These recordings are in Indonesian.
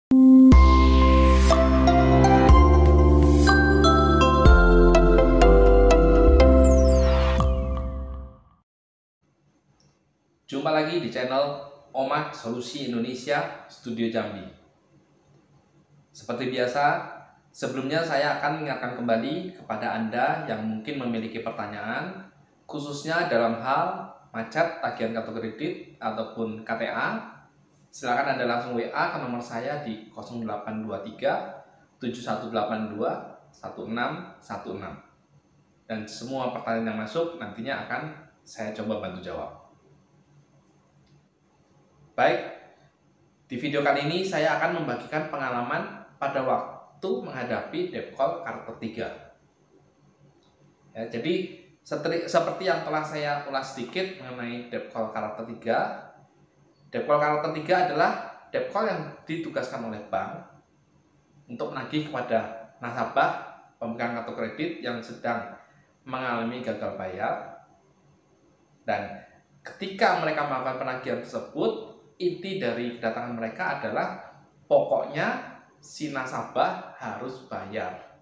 Jumpa lagi di channel Omah Solusi Indonesia Studio Jambi. Seperti biasa, sebelumnya saya akan mengingatkan kembali kepada Anda yang mungkin memiliki pertanyaan, khususnya dalam hal macet tagihan kartu kredit ataupun KTA. Silakan Anda langsung WA ke nomor saya di 0823 7182 1616. Dan semua pertanyaan yang masuk nantinya akan saya coba bantu jawab. Baik, di video kali ini saya akan membagikan pengalaman pada waktu menghadapi debt call karakter 3. Ya, jadi seperti yang telah saya ulas sedikit mengenai debt call karakter 3. Debt call karakter 3 adalah debt call yang ditugaskan oleh bank untuk menagih kepada nasabah pemegang kartu kredit yang sedang mengalami gagal bayar. Dan ketika mereka melakukan penagihan tersebut, inti dari kedatangan mereka adalah pokoknya si nasabah harus bayar.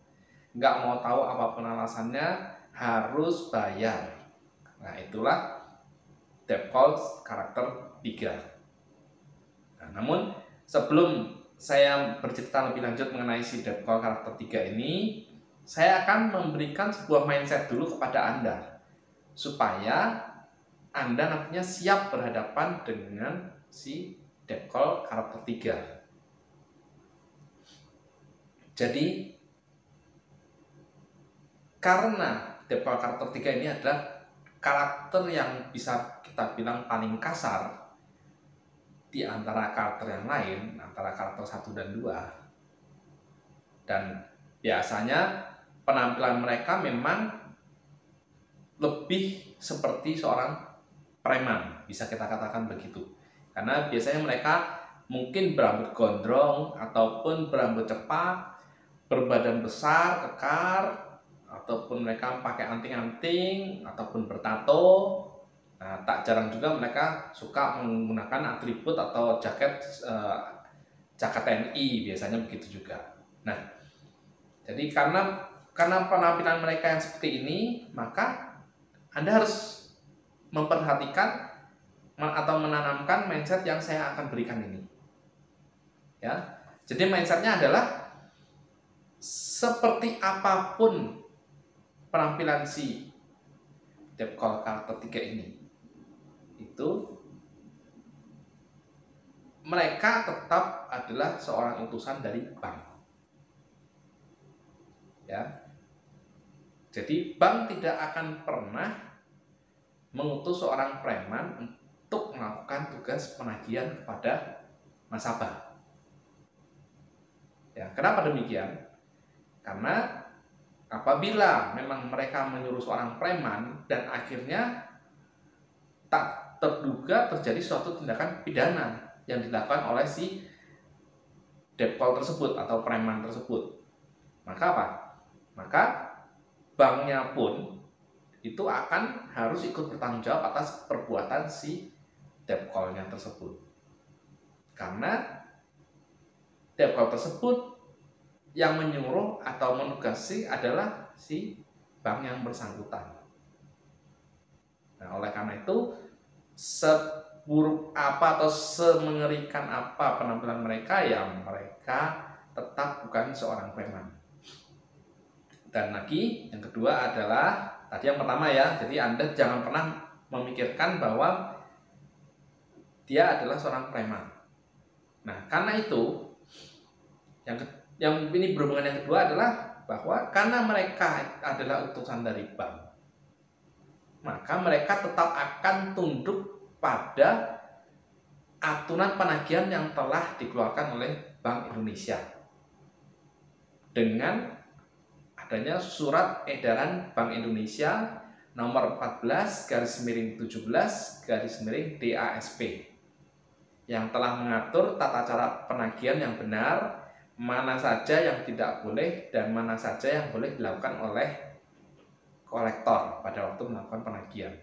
Nggak mau tahu apapun alasannya, harus bayar. Nah, itulah debt call karakter 3. Nah, namun sebelum saya bercerita lebih lanjut mengenai si debt call karakter 3 ini, saya akan memberikan sebuah mindset dulu kepada Anda supaya Anda nantinya siap berhadapan dengan si debt call karakter 3. Jadi, karena debt call karakter 3 ini adalah karakter yang bisa kita bilang paling kasar di antara karakter yang lain, antara karakter 1 dan 2. Dan biasanya penampilan mereka memang lebih seperti seorang preman, bisa kita katakan begitu. Karena biasanya mereka mungkin berambut gondrong ataupun berambut cepak, berbadan besar, kekar, ataupun mereka pakai anting-anting ataupun bertato. Nah, tak jarang juga mereka suka menggunakan atribut atau jaket TNI, biasanya begitu juga. Nah, jadi karena penampilan mereka yang seperti ini, maka Anda harus memperhatikan atau menanamkan mindset yang saya akan berikan ini. Ya. Jadi mindsetnya adalah seperti apapun penampilan si debt call karakter 3 ini, itu mereka tetap adalah seorang utusan dari bank. Ya. Jadi bank tidak akan pernah mengutus seorang preman untuk melakukan tugas penagihan kepada nasabah. Ya, kenapa demikian? Karena apabila memang mereka menyuruh seorang preman dan akhirnya tak terduga terjadi suatu tindakan pidana yang dilakukan oleh si debt call tersebut atau preman tersebut, maka apa? Maka banknya pun itu akan harus ikut bertanggung jawab atas perbuatan si debt call-nya tersebut. Karena debt call tersebut yang menyuruh atau menugasi adalah si bank yang bersangkutan. Nah, oleh karena itu, seburuk apa atau semengerikan apa penampilan mereka, yang mereka tetap bukan seorang preman. Dan lagi, yang kedua adalah tadi yang pertama ya, jadi Anda jangan pernah memikirkan bahwa dia adalah seorang preman. Nah, karena itu, yang ini berhubungan yang kedua adalah bahwa karena mereka adalah utusan dari bank, maka mereka tetap akan tunduk pada aturan penagihan yang telah dikeluarkan oleh Bank Indonesia dengan adanya surat edaran Bank Indonesia nomor 14/17/DASP yang telah mengatur tata cara penagihan yang benar, mana saja yang tidak boleh dan mana saja yang boleh dilakukan oleh kolektor pada waktu melakukan penagihan.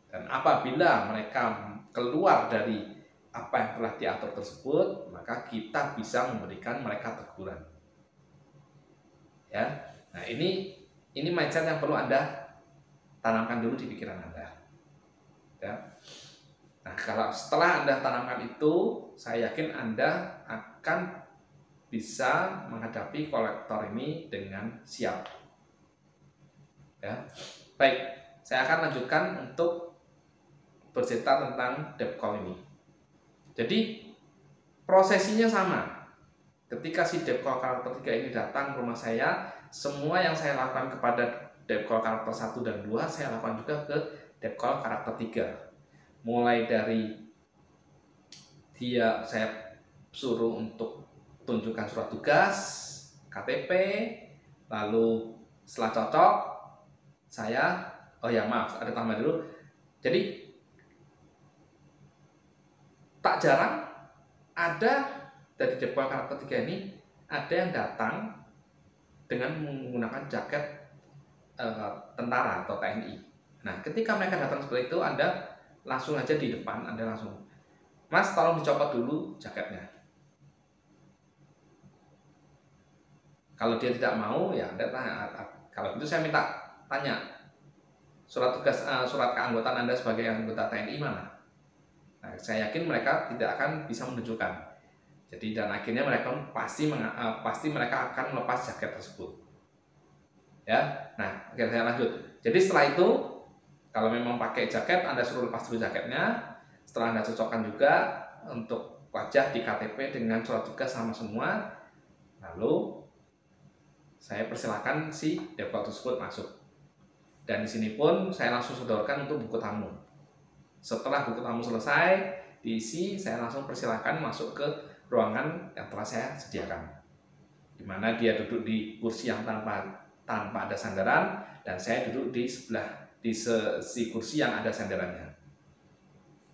Dan apabila mereka keluar dari apa yang telah diatur tersebut, maka kita bisa memberikan mereka teguran. Ya, nah ini mindset yang perlu Anda tanamkan dulu di pikiran Anda. Ya. Nah, kalau setelah Anda tanamkan itu, saya yakin Anda akan bisa menghadapi kolektor ini dengan siap. Ya. Baik, saya akan lanjutkan untuk bercerita tentang debt call ini. Jadi prosesinya sama. Ketika si debt call karakter 3 ini datang ke rumah saya, semua yang saya lakukan kepada debt call karakter 1 dan 2 saya lakukan juga ke debt call karakter 3. Mulai dari dia saya suruh untuk tunjukkan surat tugas, KTP, lalu setelah cocok saya, oh ya maaf ada tambah dulu. Jadi tak jarang ada dari debt call karakter 3 ini ada yang datang dengan menggunakan jaket tentara atau TNI. Nah, ketika mereka datang seperti itu, Anda langsung aja di depan, Anda langsung, Mas, tolong dicopot dulu jaketnya. Kalau dia tidak mau, ya Anda tanya. Kalau gitu saya minta tanya, surat tugas, surat keanggotaan Anda sebagai anggota TNI mana? Nah, saya yakin mereka tidak akan bisa menunjukkan. Jadi dan akhirnya mereka pasti mereka akan melepas jaket tersebut. Ya, nah, oke saya lanjut. Jadi setelah itu, kalau memang pakai jaket, Anda suruh lepas dulu jaketnya. Setelah Anda cocokkan juga untuk wajah di KTP dengan surat tugas sama semua, lalu saya persilakan si debt call tersebut masuk. Dan di sini pun saya langsung sodorkan untuk buku tamu. Setelah buku tamu selesai diisi, saya langsung persilakan masuk ke ruangan yang telah saya sediakan, di mana dia duduk di kursi yang tanpa ada sandaran, dan saya duduk di sebelah di sisi kursi yang ada sandarannya.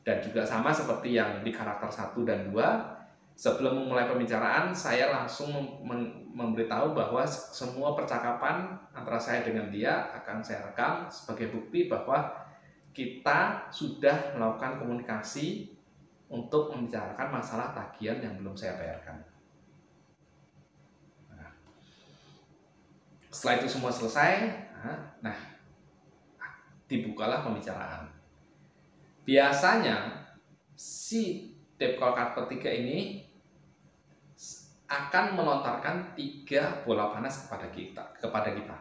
Dan juga sama seperti yang di karakter 1 dan 2, sebelum memulai pembicaraan saya langsung memberitahu bahwa semua percakapan antara saya dengan dia akan saya rekam sebagai bukti bahwa kita sudah melakukan komunikasi untuk membicarakan masalah tagihan yang belum saya bayarkan. Nah, setelah itu semua selesai, nah dibukalah pembicaraan. Biasanya si debt call karakter 3 ini akan melontarkan 3 bola panas kepada kita.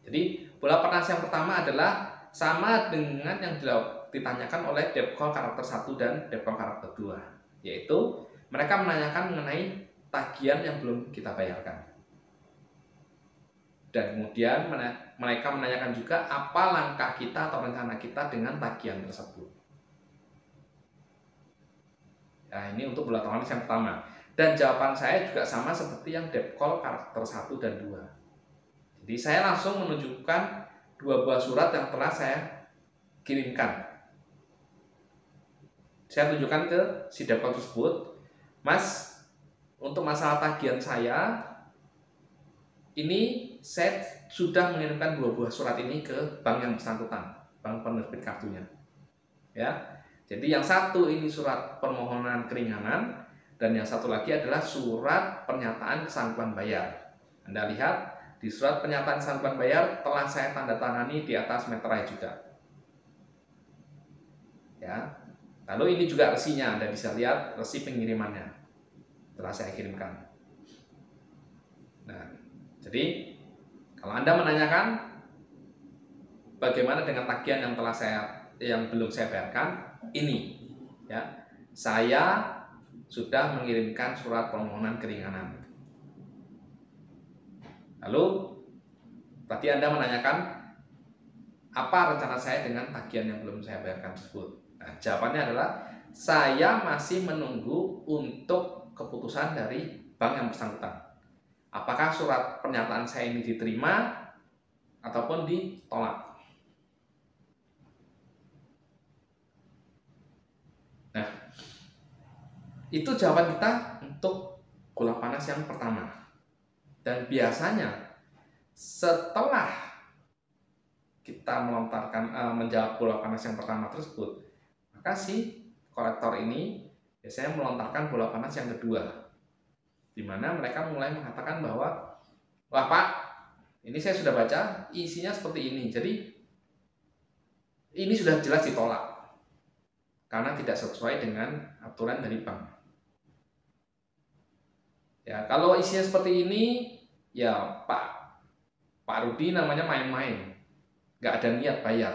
Jadi bola panas yang pertama adalah sama dengan yang ditanyakan oleh debt call karakter 1 dan debt call karakter 2, yaitu mereka menanyakan mengenai tagihan yang belum kita bayarkan. Dan kemudian mereka menanyakan juga apa langkah kita atau rencana kita dengan tagihan tersebut. Nah, ini untuk bola panas yang pertama. Dan jawaban saya juga sama seperti yang debt call karakter 1 dan 2. Jadi saya langsung menunjukkan 2 buah surat yang telah saya kirimkan. Saya tunjukkan ke si debt call tersebut, Mas, untuk masalah tagihan saya, ini saya sudah mengirimkan 2 buah surat ini ke bank yang bersangkutan, bank penerbit kartunya. Ya, jadi yang satu ini surat permohonan keringanan, dan yang satu lagi adalah surat pernyataan kesanggupan bayar. Anda lihat di surat pernyataan kesanggupan bayar telah saya tanda tangani di atas meterai juga. Ya, lalu ini juga resinya, Anda bisa lihat resi pengirimannya telah saya kirimkan. Nah, jadi kalau Anda menanyakan bagaimana dengan tagihan yang belum saya bayarkan, ini ya, saya sudah mengirimkan surat permohonan keringanan. Lalu tadi Anda menanyakan apa rencana saya dengan tagihan yang belum saya bayarkan tersebut. Nah, jawabannya adalah saya masih menunggu untuk keputusan dari bank yang bersangkutan. Apakah surat pernyataan saya ini diterima ataupun ditolak. Nah, itu jawaban kita untuk bola panas yang pertama. Dan biasanya setelah kita menjawab bola panas yang pertama tersebut, maka si kolektor ini Ya, saya melontarkan bola panas yang kedua, di mana mereka mulai mengatakan bahwa, wah Pak, ini saya sudah baca, isinya seperti ini, jadi ini sudah jelas ditolak karena tidak sesuai dengan aturan dari bank. Ya, kalau isinya seperti ini, ya Pak Rudi namanya main-main, nggak ada niat bayar.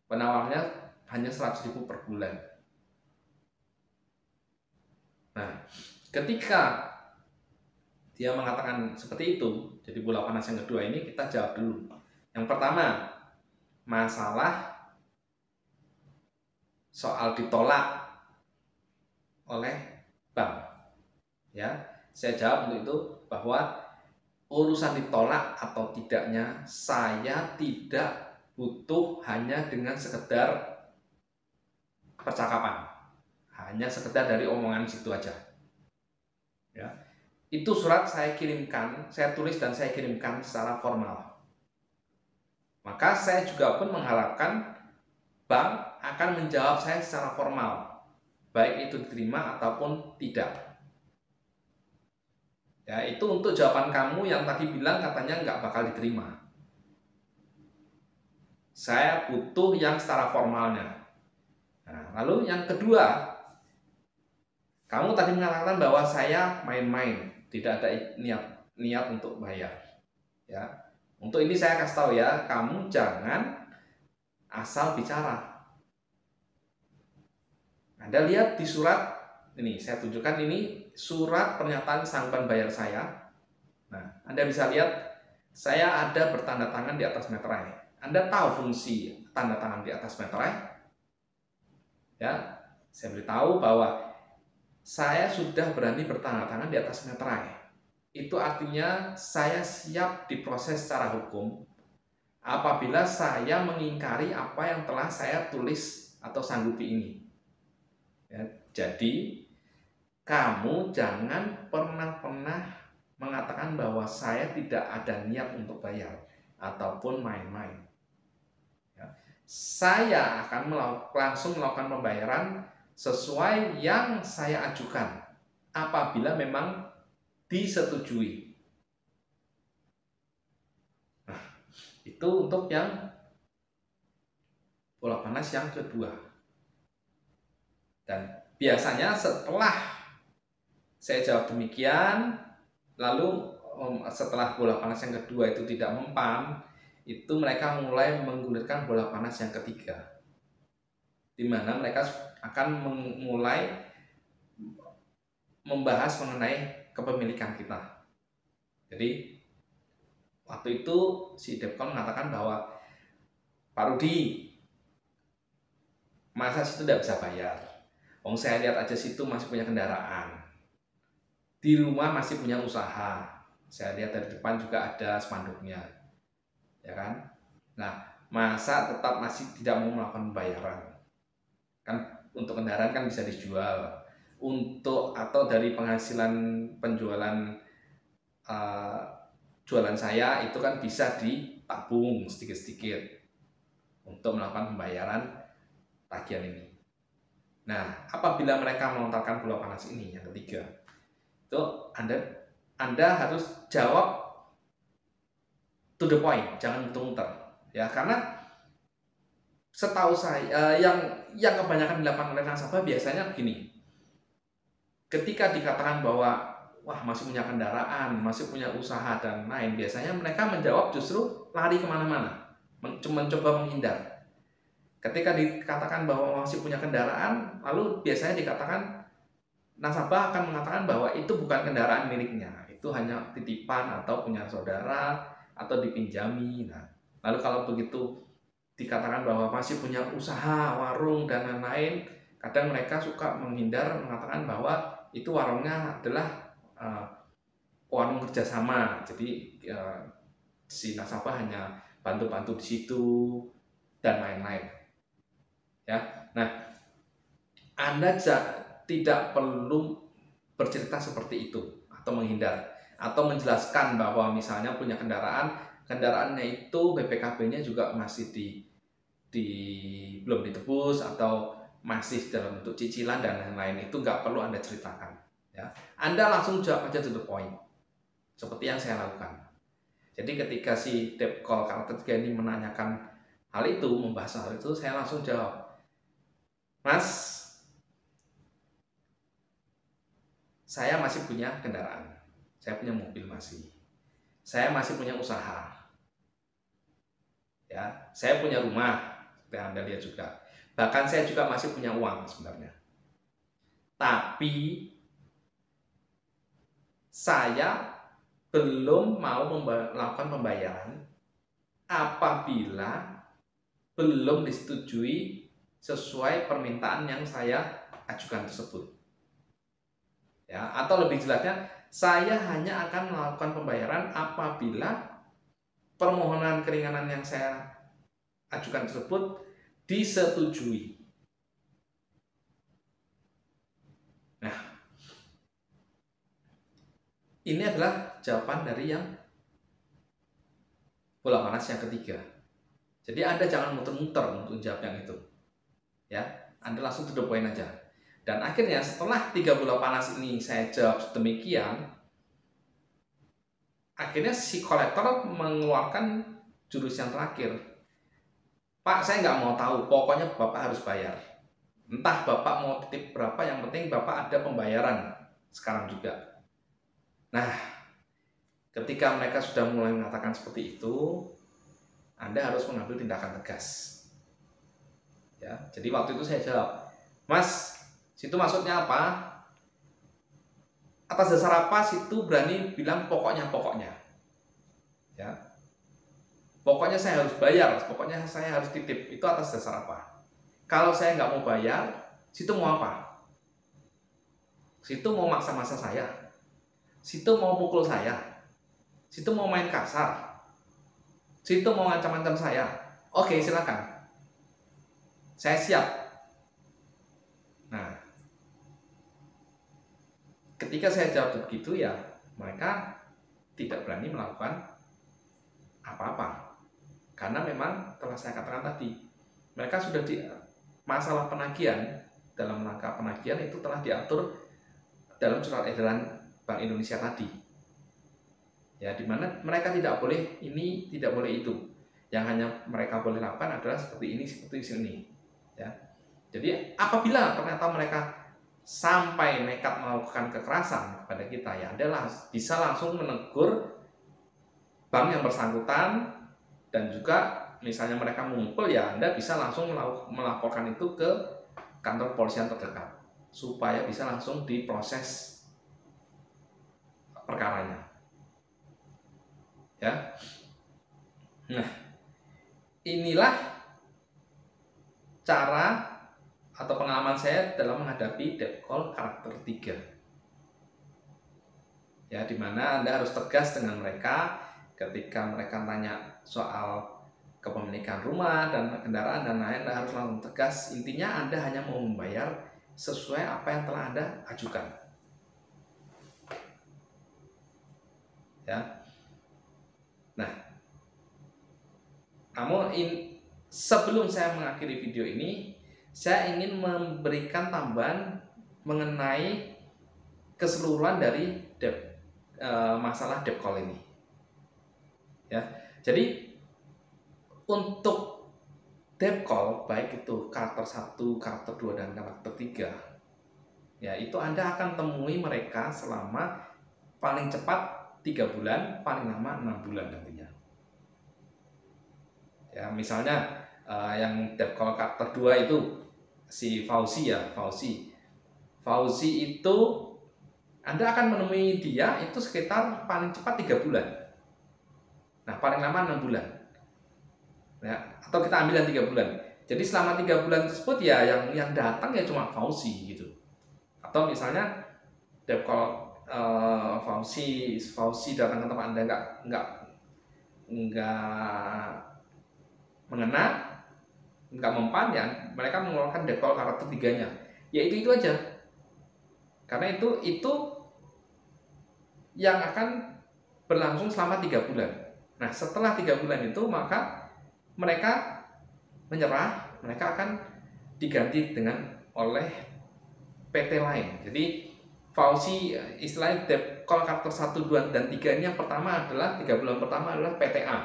Penawarnya hanya 100.000 per bulan. Nah, ketika dia mengatakan seperti itu, jadi bola panas yang kedua ini kita jawab dulu. Yang pertama, masalah soal ditolak oleh bank. Ya, saya jawab untuk itu bahwa urusan ditolak atau tidaknya saya tidak butuh hanya dengan sekedar percakapan, hanya sekedar dari omongan situ aja. Ya, itu surat saya kirimkan, saya tulis dan saya kirimkan secara formal. Maka saya juga pun mengharapkan bank akan menjawab saya secara formal, baik itu diterima ataupun tidak. Ya, itu untuk jawaban kamu yang tadi bilang katanya nggak bakal diterima. Saya butuh yang secara formalnya. Nah, lalu yang kedua, kamu tadi mengatakan bahwa saya main-main, tidak ada niat untuk bayar. Ya, untuk ini saya kasih tahu ya, kamu jangan asal bicara. Anda lihat di surat ini, saya tunjukkan ini surat pernyataan sanggupan bayar saya. Nah, Anda bisa lihat saya ada bertanda tangan di atas meterai. Anda tahu fungsi tanda tangan di atas meterai? Ya, saya beritahu bahwa saya sudah berani bertanda tangan di atas meterai. Itu artinya saya siap diproses secara hukum apabila saya mengingkari apa yang telah saya tulis atau sanggupi ini. Ya, jadi kamu jangan pernah mengatakan bahwa saya tidak ada niat untuk bayar ataupun main-main. Ya, saya akan langsung melakukan pembayaran sesuai yang saya ajukan apabila memang disetujui. Nah, itu untuk yang bola panas yang kedua. Dan biasanya setelah saya jawab demikian, lalu setelah bola panas yang kedua itu tidak mempan, itu mereka mulai menggulirkan bola panas yang ketiga, di mana mereka akan mulai membahas mengenai kepemilikan kita. Jadi waktu itu si Depkon mengatakan bahwa Pak Rudi, masa situ tidak bisa bayar? Saya lihat aja situ masih punya kendaraan, di rumah masih punya usaha. Saya lihat dari depan juga ada spanduknya, ya kan? Nah, masa tetap masih tidak mau melakukan pembayaran? Kan untuk kendaraan kan bisa dijual, untuk atau dari penghasilan penjualan jualan saya itu kan bisa ditabung sedikit-sedikit untuk melakukan pembayaran tagihan ini. Nah, apabila mereka melontarkan bola panas ini yang ketiga, itu Anda harus jawab to the point, jangan muter-muter, ya, karena setahu saya yang kebanyakan dilakukan oleh nasabah biasanya begini. Ketika dikatakan bahwa wah masih punya kendaraan, masih punya usaha dan lain, biasanya mereka menjawab justru lari kemana-mana, mencoba menghindar. Ketika dikatakan bahwa masih punya kendaraan, lalu biasanya dikatakan nasabah akan mengatakan bahwa itu bukan kendaraan miliknya, itu hanya titipan atau punya saudara atau dipinjami. Nah, lalu kalau begitu dikatakan bahwa masih punya usaha, warung dan lain-lain, kadang mereka suka menghindar mengatakan bahwa itu warungnya adalah warung kerjasama, jadi si nasabah hanya bantu-bantu di situ dan lain-lain. Ya, nah Anda tidak perlu bercerita seperti itu atau menghindar atau menjelaskan bahwa misalnya punya kendaraannya itu BPKB-nya juga masih belum ditebus atau masih dalam bentuk cicilan dan lain-lain, itu nggak perlu Anda ceritakan. Ya. Anda langsung jawab aja to the point, seperti yang saya lakukan. Jadi ketika si debt call karakter 3 ini menanyakan hal itu, membahas hal itu, saya langsung jawab, Mas, saya masih punya kendaraan, saya punya mobil masih, saya masih punya usaha, ya, saya punya rumah, seperti Anda lihat juga. Bahkan saya juga masih punya uang sebenarnya. Tapi saya belum mau melakukan pembayaran apabila belum disetujui sesuai permintaan yang saya ajukan tersebut. Ya, atau lebih jelasnya, saya hanya akan melakukan pembayaran apabila permohonan keringanan yang saya ajukan tersebut disetujui. Nah, ini adalah jawaban dari yang bola panas yang ketiga. Jadi Anda jangan muter-muter untuk jawab yang itu. Ya, Anda langsung to the point aja. Dan akhirnya setelah 3 bola panas ini saya jawab demikian, akhirnya si kolektor mengeluarkan jurus yang terakhir. Pak, saya nggak mau tahu, pokoknya Bapak harus bayar. Entah Bapak mau titip berapa, yang penting Bapak ada pembayaran sekarang juga. Nah, ketika mereka sudah mulai mengatakan seperti itu, Anda harus mengambil tindakan tegas. Ya, jadi waktu itu saya jawab, Mas, situ maksudnya apa? Atas dasar apa situ berani bilang pokoknya? Ya, pokoknya saya harus bayar, pokoknya saya harus titip. Itu atas dasar apa? Kalau saya nggak mau bayar, situ mau apa? Situ mau maksa-maksa saya? Situ mau pukul saya? Situ mau main kasar? Situ mau ngancam-ngancam saya? Oke, silakan. Saya siap. Nah, ketika saya jawab begitu ya, mereka tidak berani melakukan apa-apa. Karena memang telah saya katakan tadi, mereka sudah di masalah penagihan, dalam rangka penagihan itu telah diatur dalam surat edaran Bank Indonesia tadi. Ya, di mana mereka tidak boleh ini, tidak boleh itu. Yang hanya mereka boleh lakukan adalah seperti ini, seperti ini. Ya. Jadi apabila ternyata mereka sampai nekat melakukan kekerasan kepada kita, ya adalah bisa langsung menegur bank yang bersangkutan, dan juga misalnya mereka mengumpul, ya Anda bisa langsung melaporkan itu ke kantor polisian terdekat supaya bisa langsung diproses perkaranya. Ya. Nah, inilah cara atau pengalaman saya dalam menghadapi debt call karakter 3. Ya, dimana Anda harus tegas dengan mereka ketika mereka tanya soal kepemilikan rumah dan kendaraan dan lain, Anda harus langsung tegas. Intinya Anda hanya mau membayar sesuai apa yang telah Anda ajukan. Ya. Nah, namun sebelum saya mengakhiri video ini, saya ingin memberikan tambahan mengenai keseluruhan dari masalah debt call ini. Ya, jadi untuk debt call baik itu karakter 1, karakter 2 dan karakter 3, ya itu Anda akan temui mereka selama paling cepat 3 bulan, paling lama 6 bulan nantinya. Ya, misalnya yang debt call karakter 2 itu si Fauzi ya, Fauzi itu Anda akan menemui dia itu sekitar paling cepat 3 bulan. Nah, paling lama 6 bulan. Ya, atau kita ambil yang 3 bulan. Jadi selama 3 bulan tersebut ya yang datang ya cuma Fauzi gitu. Atau misalnya debt call Fauzi datang ke tempat Anda nggak mengena, nggak mempan, ya mereka mengeluarkan debt call karakter 3-nya. Ya itu aja. Karena itu yang akan berlangsung selama 3 bulan. Nah, setelah 3 bulan itu maka mereka menyerah, mereka akan diganti dengan oleh PT lain. Jadi Fauzi istilahnya debt call karakter 1, 2, dan 3 ini yang pertama adalah 3 bulan pertama adalah PTA.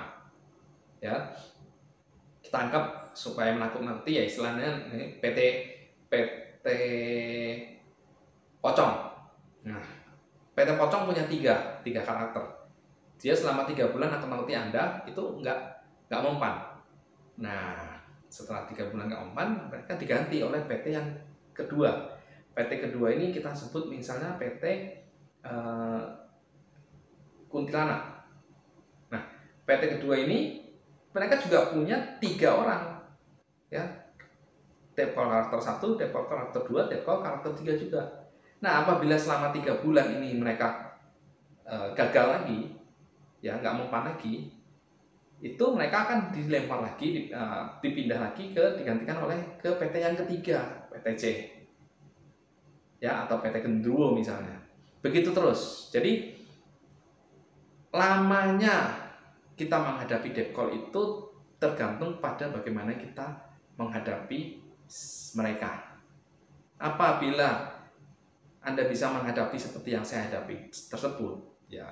Ya. Kita anggap supaya menakut-nakuti ya istilahnya ini PT pocong. Nah, PT pocong punya tiga karakter. Dia selama 3 bulan akan menakuti Anda itu nggak mempan. Nah, setelah 3 bulan nggak mempan, mereka diganti oleh PT yang kedua. PT kedua ini kita sebut misalnya PT Kuntilanak. Nah, PT kedua ini mereka juga punya 3 orang, ya, debt call karakter 1, debt call karakter 2, debt call karakter 3 juga. Nah, apabila selama 3 bulan ini mereka gagal lagi, ya nggak mempan lagi, itu mereka akan dilempar lagi, dipindah lagi digantikan oleh ke PT yang ketiga, PTC, ya, atau PT Gendruwo misalnya. Begitu terus. Jadi lamanya kita menghadapi debt call itu tergantung pada bagaimana kita menghadapi mereka. Apabila Anda bisa menghadapi seperti yang saya hadapi tersebut, ya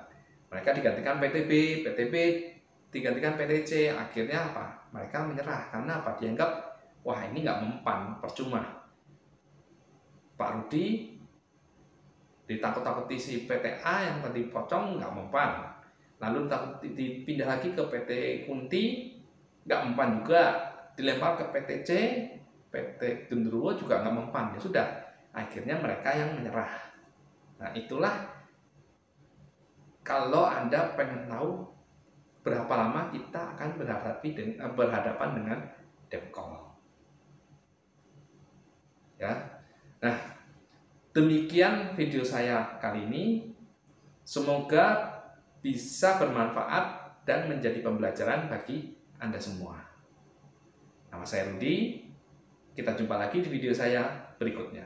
mereka digantikan PTB digantikan PTC, akhirnya apa? Mereka menyerah karena apa? Dianggap wah ini nggak mempan, percuma. Pak Rudi ditakut-takuti si PTA yang tadi pocong nggak mempan, lalu dipindah lagi ke PT Kunti nggak mempan juga, dilempar ke PTC, PT Gendruwo juga nggak mempan, ya sudah, akhirnya mereka yang menyerah. Nah itulah kalau Anda pengen tahu berapa lama kita akan berhadapan dengan debt call. Ya, nah demikian video saya kali ini. Semoga bisa bermanfaat dan menjadi pembelajaran bagi Anda semua. Nama saya Rudi. Kita jumpa lagi di video saya berikutnya.